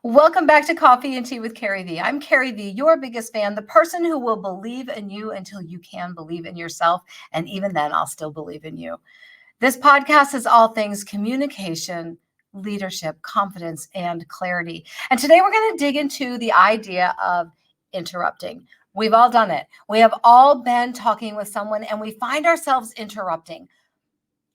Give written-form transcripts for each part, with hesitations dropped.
Welcome back to Coffee and Tea with CarrieVee. I'm CarrieVee, your biggest fan, the person who will believe in you until you can believe in yourself. And even then, I'll still believe in you. This podcast is all things communication, leadership, confidence, and clarity. And today we're going to dig into the idea of interrupting. We've all done it. We have all been talking with someone and we find ourselves interrupting.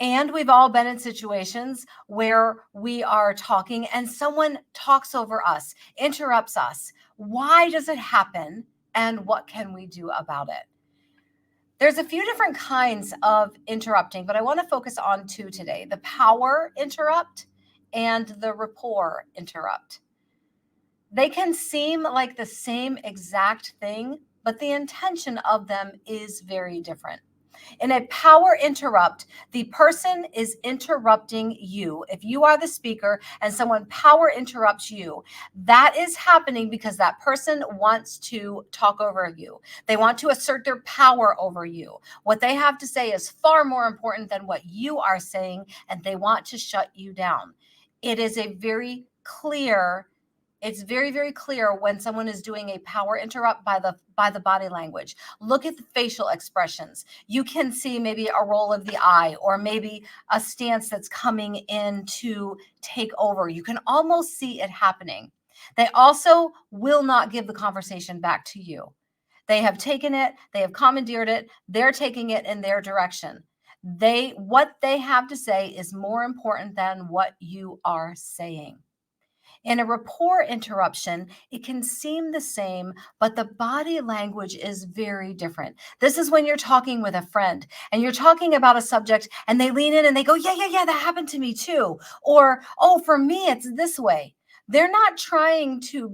And we've all been in situations where we are talking and someone talks over us, interrupts us. Why does it happen? And what can we do about it? There's a few different kinds of interrupting, but I want to focus on two today: the power interrupt and the rapport interrupt. They can seem like the same exact thing, but the intention of them is very different. In a power interrupt, the person is interrupting you. If you are the speaker and someone power interrupts you, that is happening because that person wants to talk over you. They want to assert their power over you. What they have to say is far more important than what you are saying, and they want to shut you down. It is a very clear It's very, very clear when someone is doing a power interrupt by the body language. Look at the facial expressions. You can see maybe a roll of the eye or maybe a stance that's coming in to take over. You can almost see it happening. They also will not give the conversation back to you. They have taken it, they have commandeered it, they're taking it in their direction. What they have to say is more important than what you are saying. In a rapport interruption, it can seem the same, but the body language is very different. This is when you're talking with a friend and you're talking about a subject and they lean in and they go, yeah, that happened to me too. Or, oh, for me, it's this way. They're not trying to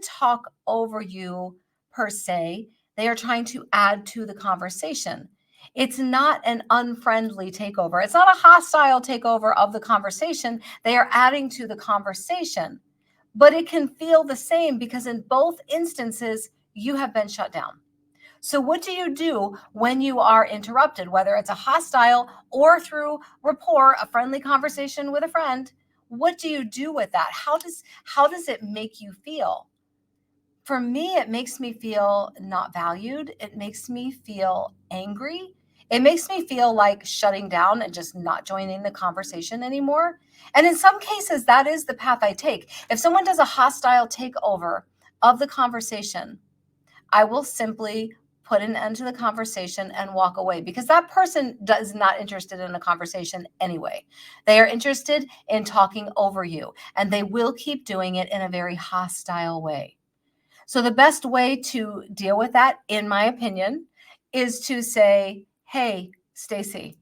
talk over you per se. They are trying to add to the conversation. It's not an unfriendly takeover. It's not a hostile takeover of the conversation. They are adding to the conversation. But it can feel the same because in both instances, you have been shut down. So what do you do when you are interrupted, whether it's a hostile or through rapport, a friendly conversation with a friend? What do you do with that? How does it make you feel? For me, it makes me feel not valued. It makes me feel angry. It makes me feel like shutting down and just not joining the conversation anymore. And in some cases, that is the path I take. If someone does a hostile takeover of the conversation, I will simply put an end to the conversation and walk away because that person is not interested in a conversation anyway. They are interested in talking over you, and they will keep doing it in a very hostile way. So the best way to deal with that, in my opinion, is to say, hey, Stacy,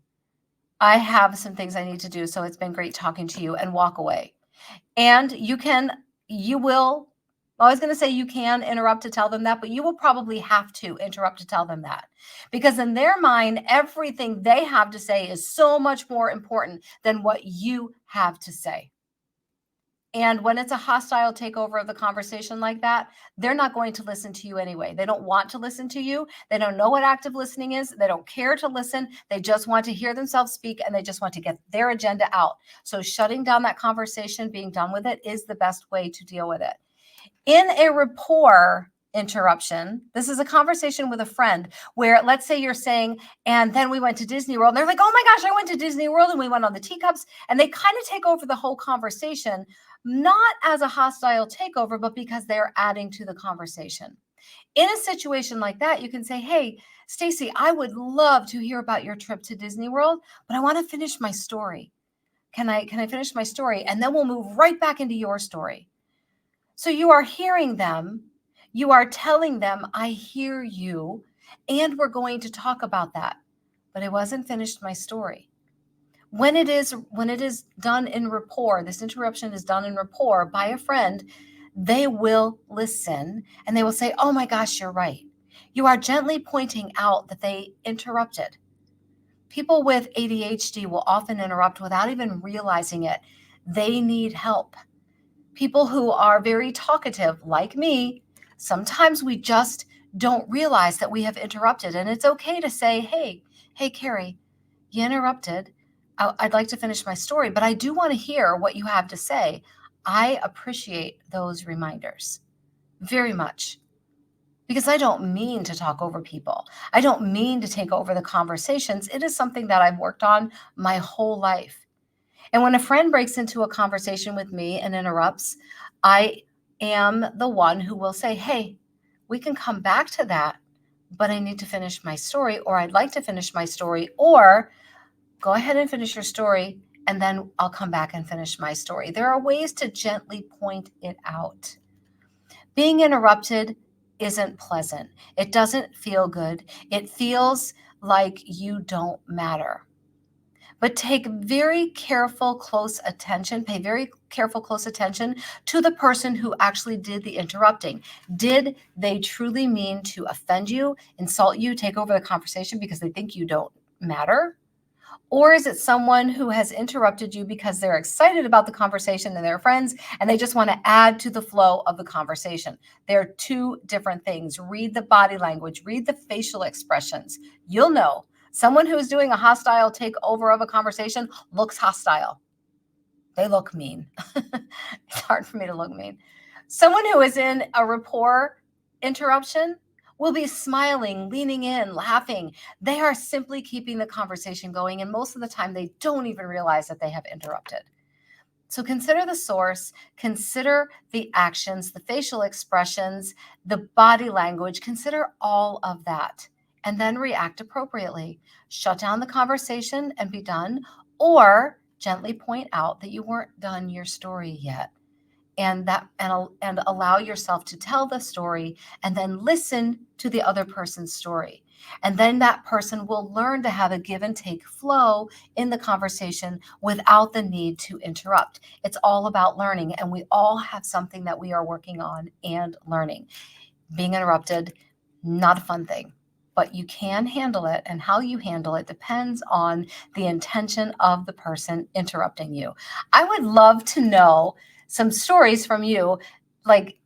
I have some things I need to do. So it's been great talking to you, and walk away. And you can interrupt to tell them that, but you will probably have to interrupt to tell them that. Because in their mind, everything they have to say is so much more important than what you have to say. And when it's a hostile takeover of the conversation like that, they're not going to listen to you anyway. They don't want to listen to you. They don't know what active listening is. They don't care to listen. They just want to hear themselves speak, and they just want to get their agenda out. So shutting down that conversation, being done with it, is the best way to deal with it. In a rapport interruption, this is a conversation with a friend where, let's say you're saying, and then we went to Disney World, and they're like, oh my gosh, I went to Disney World and we went on the teacups, and they kind of take over the whole conversation, not as a hostile takeover, but because they're adding to the conversation. In a situation like that, you can say, hey, Stacy, I would love to hear about your trip to Disney World, but I want to finish my story. Can I finish my story? And then we'll move right back into your story. So you are hearing them, you are telling them, I hear you, and we're going to talk about that. But I wasn't finished my story. When it is done in rapport, this interruption is done in rapport by a friend, they will listen and they will say, oh my gosh, you're right. You are gently pointing out that they interrupted. People with ADHD will often interrupt without even realizing it. They need help. People who are very talkative, like me, sometimes we just don't realize that we have interrupted. And it's okay to say, hey, Carrie, you interrupted. I'd like to finish my story, but I do want to hear what you have to say. I appreciate those reminders very much, because I don't mean to talk over people. I don't mean to take over the conversations. It is something that I've worked on my whole life. And when a friend breaks into a conversation with me and interrupts, I am the one who will say, hey, we can come back to that, but I need to finish my story, or I'd like to finish my story, or go ahead and finish your story, and then I'll come back and finish my story. There are ways to gently point it out. Being interrupted isn't pleasant. It doesn't feel good. It feels like you don't matter. But take very careful, close attention, pay very careful, close attention to the person who actually did the interrupting. Did they truly mean to offend you, insult you, take over the conversation because they think you don't matter? Or is it someone who has interrupted you because they're excited about the conversation and they're friends and they just want to add to the flow of the conversation? They're two different things. Read the body language, read the facial expressions. You'll know someone who is doing a hostile takeover of a conversation looks hostile. They look mean. It's hard for me to look mean. Someone who is in a rapport interruption will be smiling, leaning in, laughing. They are simply keeping the conversation going. And most of the time, they don't even realize that they have interrupted. So consider the source, consider the actions, the facial expressions, the body language, consider all of that, and then react appropriately. Shut down the conversation and be done, or gently point out that you weren't done your story yet. And allow yourself to tell the story, and then listen to the other person's story. And then that person will learn to have a give and take flow in the conversation without the need to interrupt. It's all about learning, and we all have something that we are working on and learning. Being interrupted, not a fun thing, but you can handle it, and how you handle it depends on the intention of the person interrupting you. I would love to know some stories from you, like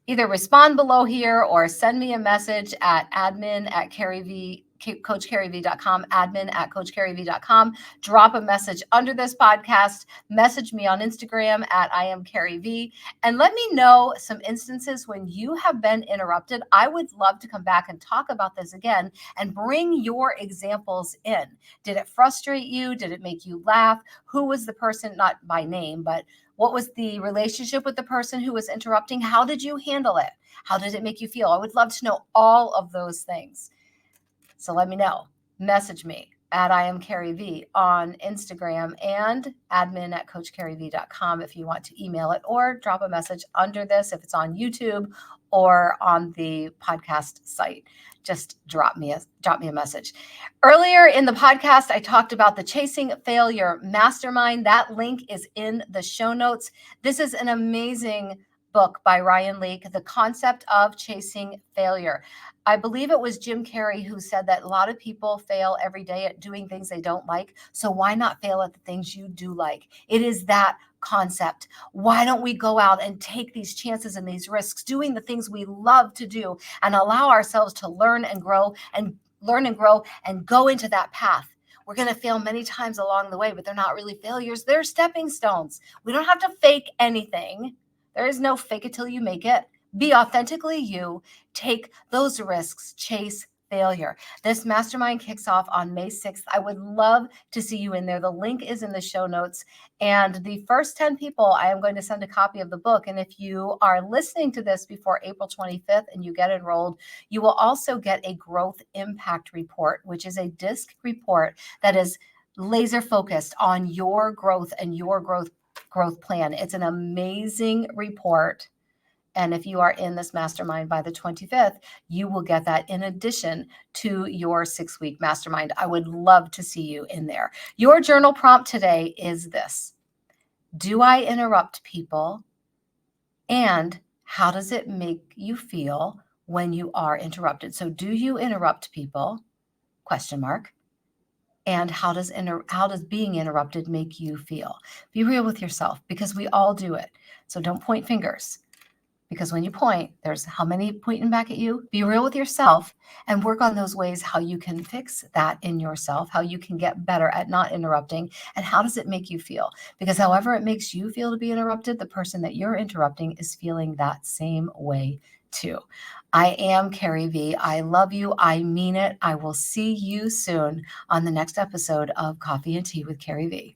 either respond below here or send me a message at admin@CarrieVee, CoachCarrieVee.com, admin@CoachCarrieVee.com. Drop a message under this podcast. Message me on Instagram at IamCarrieVee, and let me know some instances when you have been interrupted. I would love to come back and talk about this again and bring your examples in. Did it frustrate you? Did it make you laugh? Who was the person, not by name, but what was the relationship with the person who was interrupting? How did you handle it? How did it make you feel? I would love to know all of those things. So let me know. Message me at IamCarrieVee on Instagram, and admin@CoachCarrieVee.com if you want to email it, or drop a message under this if it's on YouTube or on the podcast site. Just drop me a message. Earlier in the podcast, I talked about the Chasing Failure Mastermind. That link is in the show notes. This is an amazing book by Ryan Leake, The Concept of Chasing Failure. I believe it was Jim Carrey who said that a lot of people fail every day at doing things they don't like. So why not fail at the things you do like? It is that concept. Why don't we go out and take these chances and these risks, doing the things we love to do, and allow ourselves to learn and grow and go into that path? We're going to fail many times along the way, but they're not really failures. They're stepping stones. We don't have to fake anything. There is no fake it till you make it. Be authentically you. Take those risks. Chase failure. This mastermind kicks off on May 6th. I would love to see you in there. The link is in the show notes. And the first 10 people, I am going to send a copy of the book. And if you are listening to this before April 25th and you get enrolled, you will also get a growth impact report, which is a disc report that is laser focused on your growth and your growth plan. It's an amazing report. And if you are in this mastermind by the 25th, you will get that in addition to your 6-week mastermind. I would love to see you in there. Your journal prompt today is this: do I interrupt people? And how does it make you feel when you are interrupted? So do you interrupt people? ? And how does being interrupted make you feel? Be real with yourself, because we all do it. So don't point fingers. Because when you point, there's how many pointing back at you? Be real with yourself and work on those ways how you can fix that in yourself, how you can get better at not interrupting, and how does it make you feel? Because however it makes you feel to be interrupted, the person that you're interrupting is feeling that same way too. I am CarrieVee. I love you. I mean it. I will see you soon on the next episode of Coffee and Tea with CarrieVee.